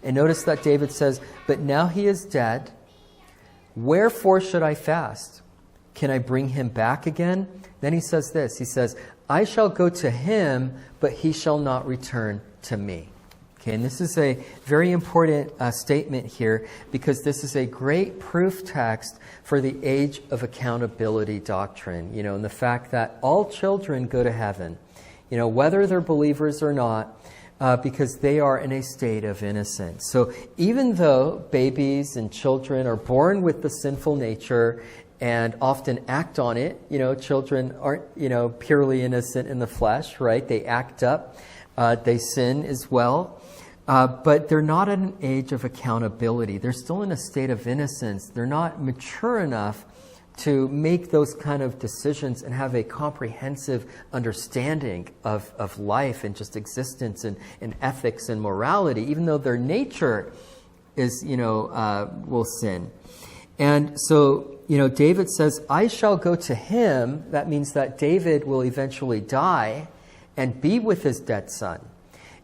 And notice that David says, but now he is dead. Wherefore should I fast? Can I bring him back again? Then he says this. He says, I shall go to him, but he shall not return to me. Okay, and this is a very important statement here, because this is a great proof text for the age of accountability doctrine, and the fact that all children go to heaven, whether they're believers or not, because they are in a state of innocence. So even though babies and children are born with the sinful nature and often act on it, children aren't, purely innocent in the flesh, right? They act up, they sin as well. But they're not at an age of accountability. They're still in a state of innocence. They're not mature enough to make those kind of decisions and have a comprehensive understanding of life and just existence and ethics and morality, even though their nature is, will sin. And so, David says, I shall go to him. That means that David will eventually die and be with his dead son.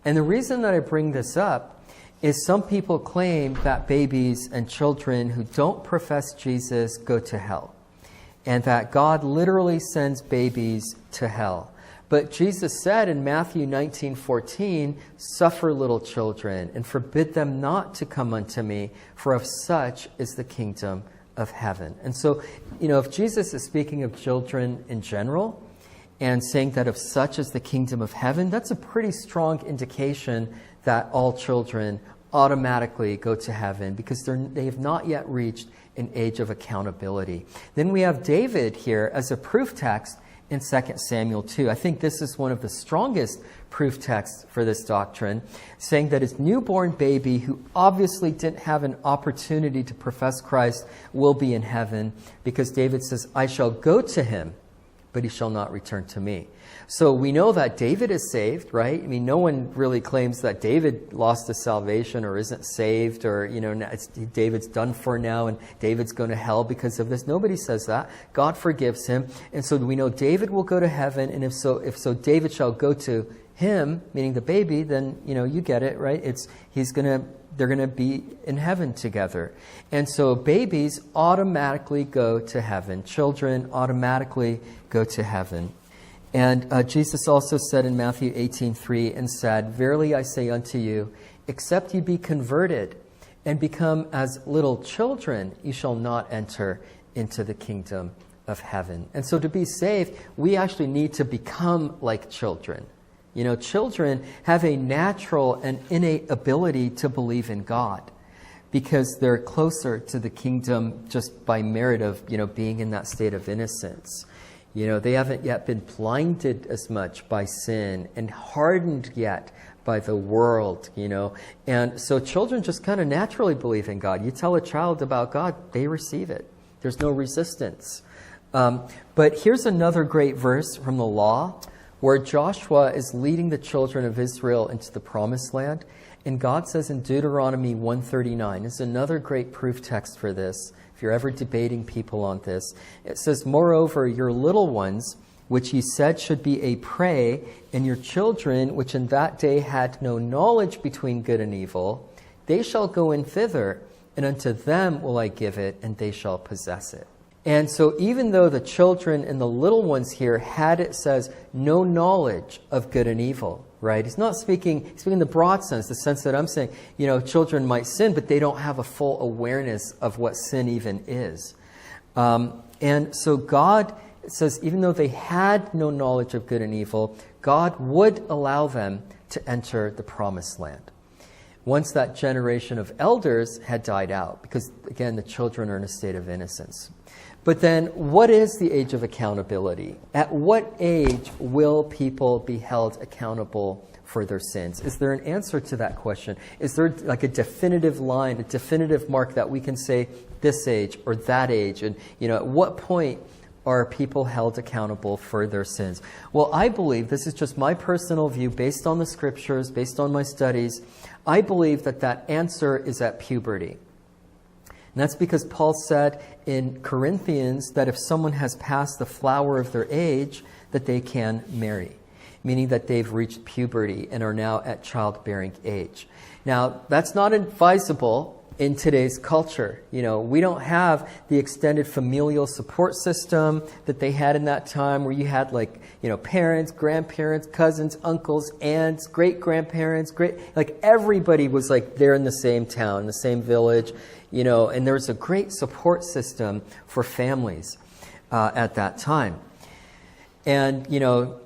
And the reason that I bring this up is some people claim that babies and children who don't profess Jesus go to hell, and that God literally sends babies to hell. But Jesus said in Matthew 19:14, suffer little children and forbid them not to come unto me, for of such is the kingdom of heaven. And so, if Jesus is speaking of children in general, and saying that of such is the kingdom of heaven, that's a pretty strong indication that all children automatically go to heaven, because they have not yet reached an age of accountability. Then we have David here as a proof text in 2 Samuel 2. I think this is one of the strongest proof texts for this doctrine, saying that his newborn baby, who obviously didn't have an opportunity to profess Christ, will be in heaven, because David says, I shall go to him, but he shall not return to me. So we know that David is saved, right? I mean, no one really claims that David lost his salvation or isn't saved, or, David's done for now and David's going to hell because of this. Nobody says that. God forgives him. And so we know David will go to heaven. And if so, David shall go to him, meaning the baby, then, you get it, right? They're going to be in heaven together. And so babies automatically go to heaven. Children automatically go to heaven. And Jesus also said in Matthew 18:3, and said, verily I say unto you, except ye be converted and become as little children, you shall not enter into the kingdom of heaven. And so to be saved, we actually need to become like children. Children have a natural and innate ability to believe in God, because they're closer to the kingdom just by merit of, being in that state of innocence. They haven't yet been blinded as much by sin and hardened yet by the world, And so children just kind of naturally believe in God. You tell a child about God, they receive it. There's no resistance. But here's another great verse from the law, where Joshua is leading the children of Israel into the promised land. And God says in Deuteronomy 1:39, this is another great proof text for this, if you're ever debating people on this. It says, moreover, your little ones, which ye said should be a prey, and your children, which in that day had no knowledge between good and evil, they shall go in thither, and unto them will I give it, and they shall possess it. And so even though the children and the little ones here had, it says, no knowledge of good and evil, right? He's speaking in the broad sense, the sense that I'm saying, children might sin, but they don't have a full awareness of what sin even is. And so God says, even though they had no knowledge of good and evil, God would allow them to enter the promised land once that generation of elders had died out, because, again, the children are in a state of innocence. But then, what is the age of accountability? At what age will people be held accountable for their sins? Is there an answer to that question? Is there like a definitive line, a definitive mark that we can say this age or that age? And, at what point are people held accountable for their sins? Well, I believe, this is just my personal view based on the scriptures, based on my studies, I believe that answer is at puberty. And that's because Paul said in Corinthians that if someone has passed the flower of their age, that they can marry. meaning that they've reached puberty and are now at childbearing age. Now, that's not advisable in today's culture. You know, we don't have the extended familial support system that they had in that time, where you had, like, you know, parents, grandparents, cousins, uncles, aunts, great-grandparents, like everybody was like there in the same town, the same village, you know, and there was a great support system for families at that time. And, you know,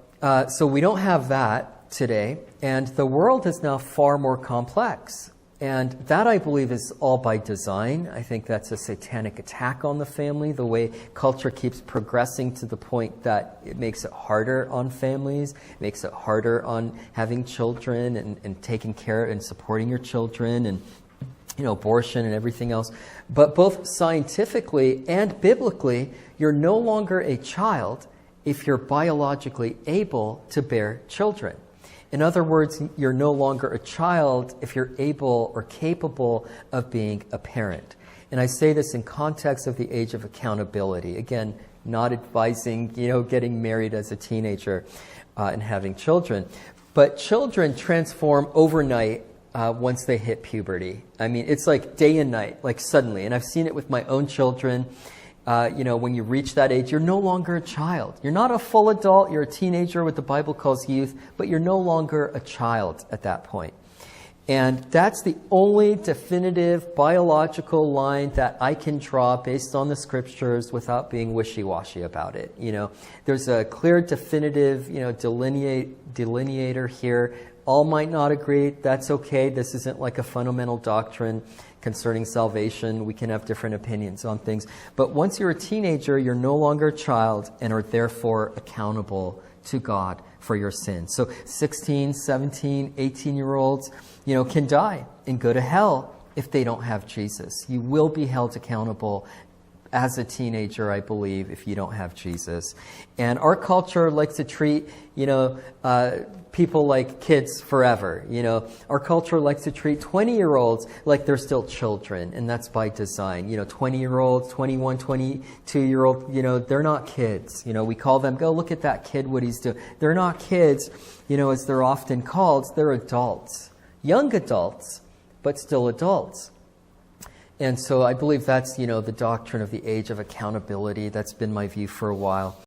so we don't have that today, and the world is now far more complex. And that, I believe, is all by design. I think that's a satanic attack on the family, the way culture keeps progressing to the point that it makes it harder on families, makes it harder on having children and taking care and supporting your children, and, you know, abortion and everything else. But both scientifically and biblically, you're no longer a child if you're biologically able to bear children. In other words, you're no longer a child if you're able or capable of being a parent. And I say this in context of the age of accountability. Again, not advising, you know, getting married as a teenager and having children. But children transform overnight once they hit puberty. I mean, it's like day and night, like suddenly. And I've seen it with my own children. You know, when you reach that age, you're no longer a child. You're not a full adult. You're a teenager, what the Bible calls youth, but you're no longer a child at that point. And that's the only definitive biological line that I can draw based on the scriptures without being wishy-washy about it. You know, there's a clear, definitive, you know, delineator here. All might not agree. That's okay. This isn't like a fundamental doctrine concerning salvation. We can have different opinions on things. But once you're a teenager, you're no longer a child and are therefore accountable to God for your sins. So 16, 17, 18-year-olds, you know, can die and go to hell if they don't have Jesus. You will be held accountable as a teenager, I believe, if you don't have Jesus. And our culture likes to treat, you know, people like kids forever. You know, our culture likes to treat 20-year-olds like they're still children, and that's by design. You know, 20-year-olds, 21, 22-year-old, you know, they're not kids. You know, we call them, go look at that kid, what he's doing. They're not kids, you know, as they're often called. They're adults. Young adults, but still adults. And so I believe that's, you know, the doctrine of the age of accountability. That's been my view for a while.